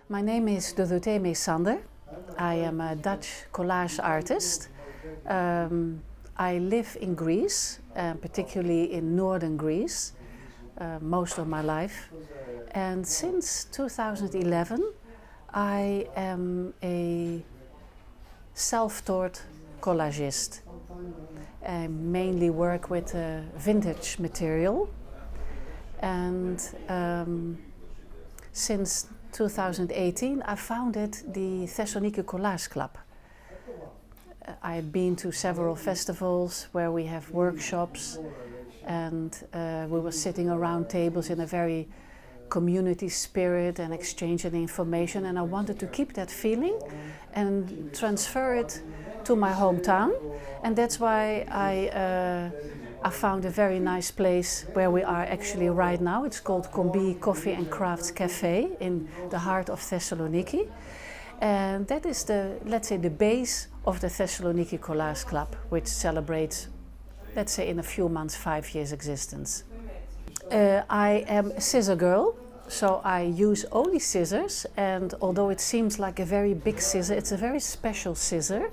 My name is Dorothee Mesander. I am a Dutch collage artist. I live in Greece, particularly in northern Greece, most of my life. And since 2011, I am a self-taught collagist. I mainly work with vintage material, and since 2018 I founded the Thessaloniki Collage Club. I had been to several festivals where we have workshops, and we were sitting around tables in a very community spirit and exchanging information, and I wanted to keep that feeling and transfer it to my hometown, and that's why I found a very nice place where we are actually right now. It's called Combi Coffee and Crafts Cafe in the heart of Thessaloniki, and that is the, let's say, the base of the Thessaloniki Collage Club, which celebrates, let's say, in a few months 5 years existence. I am a scissor girl, so I use only scissors, and although it seems like a very big scissor, it's a very special scissor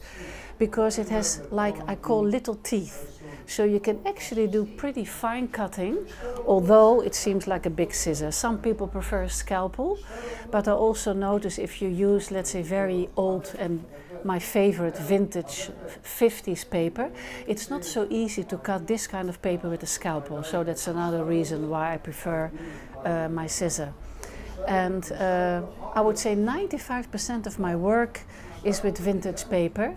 because it has, like I call, little teeth. So you can actually do pretty fine cutting, although it seems like a big scissor. Some people prefer a scalpel, but I also notice if you use, let's say, very old and my favorite vintage 50s paper, it's not so easy to cut this kind of paper with a scalpel. So that's another reason why I prefer my scissor. And I would say 95% of my work is with vintage paper.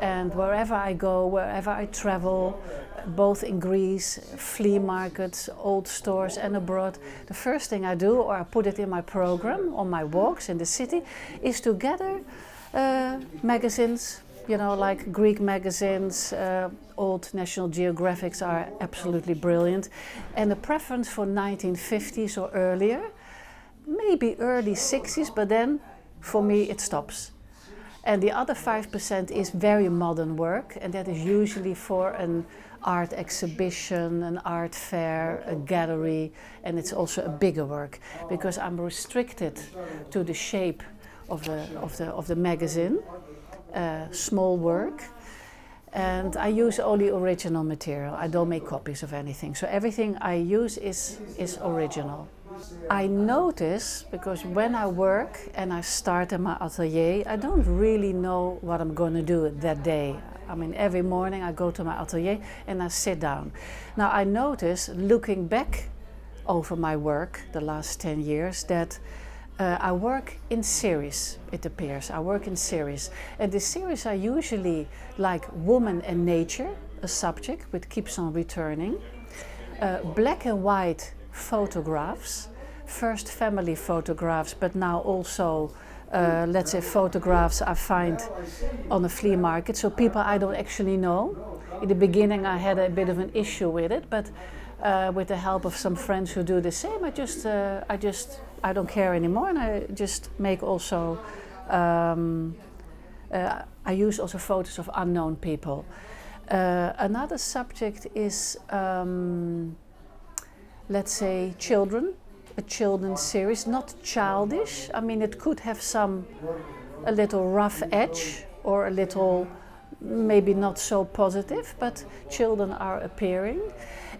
And wherever I go, wherever I travel, both in Greece, flea markets, old stores and abroad, the first thing I do, or I put it in my program on my walks in the city, is to gather magazines, you know, like Greek magazines, old National Geographics are absolutely brilliant, and a preference for 1950s or earlier, maybe early 60s, but then for me it stops. And the other 5% is very modern work, and that is usually for an art exhibition, an art fair, a gallery, and it's also a bigger work because I'm restricted to the shape of the magazine, small work, and I use only original material. I don't make copies of anything, so everything I use is original. I notice, because when I work and I start in my atelier, I don't really know what I'm going to do that day. I mean, every morning I go to my atelier and I sit down. Now I notice, looking back over my work the last 10 years, that I work in series, it appears. I work in series. And the series are usually like woman and nature, a subject which keeps on returning. Black and white photographs, first family photographs, but now also, let's say, photographs I find on a flea market, so people I don't actually know. In the beginning I had a bit of an issue with it, but with the help of some friends who do the same, I don't care anymore, and I just make also, I use also photos of unknown people. Another subject is, let's say, children, a children's series, not childish. I mean, it could have a little rough edge or a little maybe not so positive, but children are appearing.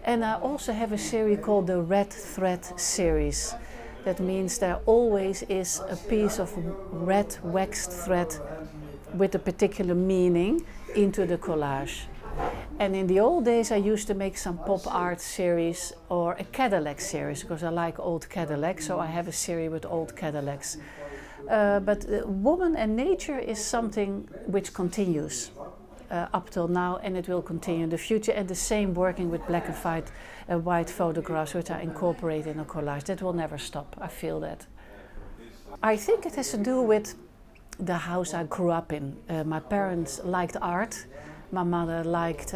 And I also have a series called the Red Thread series. That means there always is a piece of red waxed thread with a particular meaning into the collage. And in the old days I used to make some pop art series or a Cadillac series, because I like old Cadillacs, so I have a series with old Cadillacs. But woman and nature is something which continues up till now, and it will continue in the future. And the same working with black and white photographs which I incorporate in a collage. That will never stop, I feel that. I think it has to do with the house I grew up in. My parents liked art. My mother liked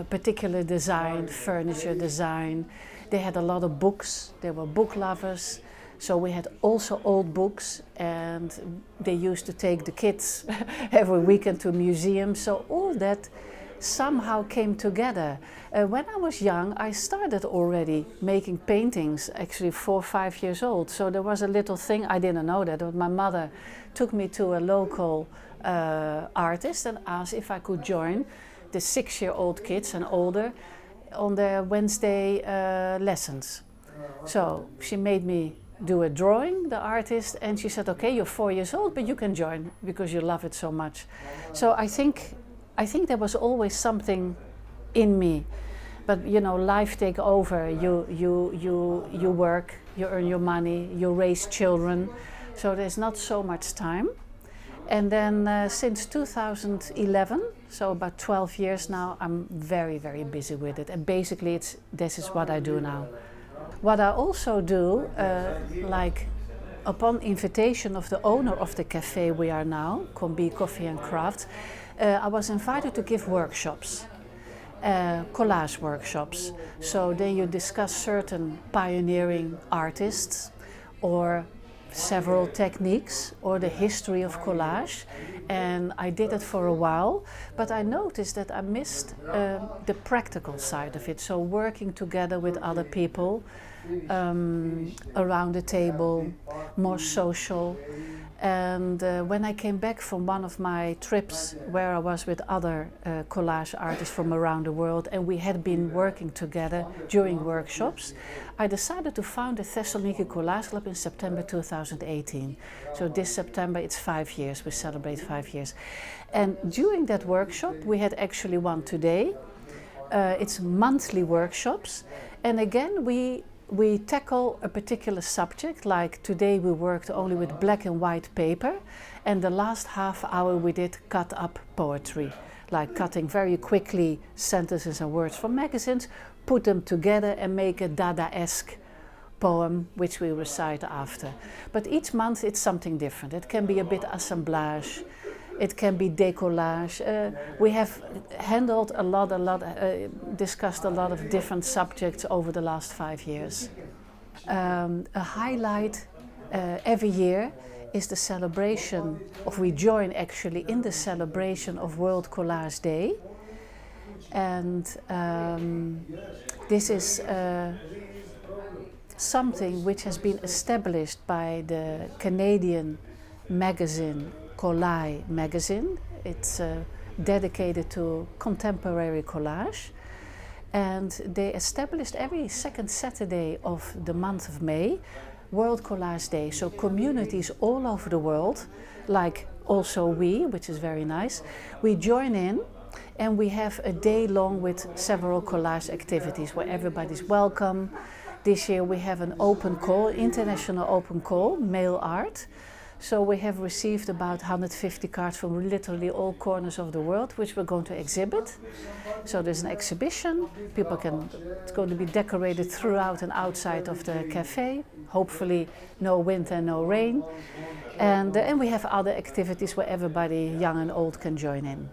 particular design, furniture design. They had a lot of books. They were book lovers. So we had also old books, and they used to take the kids every weekend to museums. So all that somehow came together. When I was young, I started already making paintings, actually 4 or 5 years old. So there was a little thing, I didn't know that, but my mother took me to a local artist and asked if I could join the 6-year-old kids and older on their Wednesday lessons. So she made me do a drawing, the artist, and she said, okay, you're 4 years old, but you can join because you love it so much. So I think there was always something in me. But you know, life take over, you work, you earn your money, you raise children, so there's not so much time. And then since 2011, so about 12 years now, I'm very, very busy with it. And basically this is what I do now. What I also do, like upon invitation of the owner of the cafe we are now, Combi Coffee and Craft, I was invited to give workshops, collage workshops. So then you discuss certain pioneering artists or several techniques or the history of collage, and I did it for a while, but I noticed that I missed the practical side of it, so working together with other people around the table, more social. And when I came back from one of my trips where I was with other collage artists from around the world, and we had been working together during workshops, I decided to found the Thessaloniki Collage Club in September 2018. So this September it's 5 years, we celebrate 5 years. And during that workshop we had actually one today. It's monthly workshops, and again we tackle a particular subject. Like today we worked only with black and white paper, and the last half hour we did cut up poetry, like cutting very quickly sentences and words from magazines, put them together and make a Dada-esque poem which we recite after. But each month it's something different. It can be a bit assemblage, it can be decollage. We have handled discussed a lot of different subjects over the last 5 years. A highlight every year is the celebration we join actually in the celebration of World Collage Day. And this is something which has been established by the Canadian magazine Collage magazine. It's dedicated to contemporary collage, and they established every second Saturday of the month of May World Collage Day. So communities all over the world, like also we, which is very nice, we join in and we have a day long with several collage activities where everybody's welcome. This year we have an open call, international open call, mail art. So we have received about 150 cards from literally all corners of the world, which we're going to exhibit. So there's an exhibition, it's going to be decorated throughout and outside of the cafe. Hopefully no wind and no rain. And we have other activities where everybody, young and old, can join in.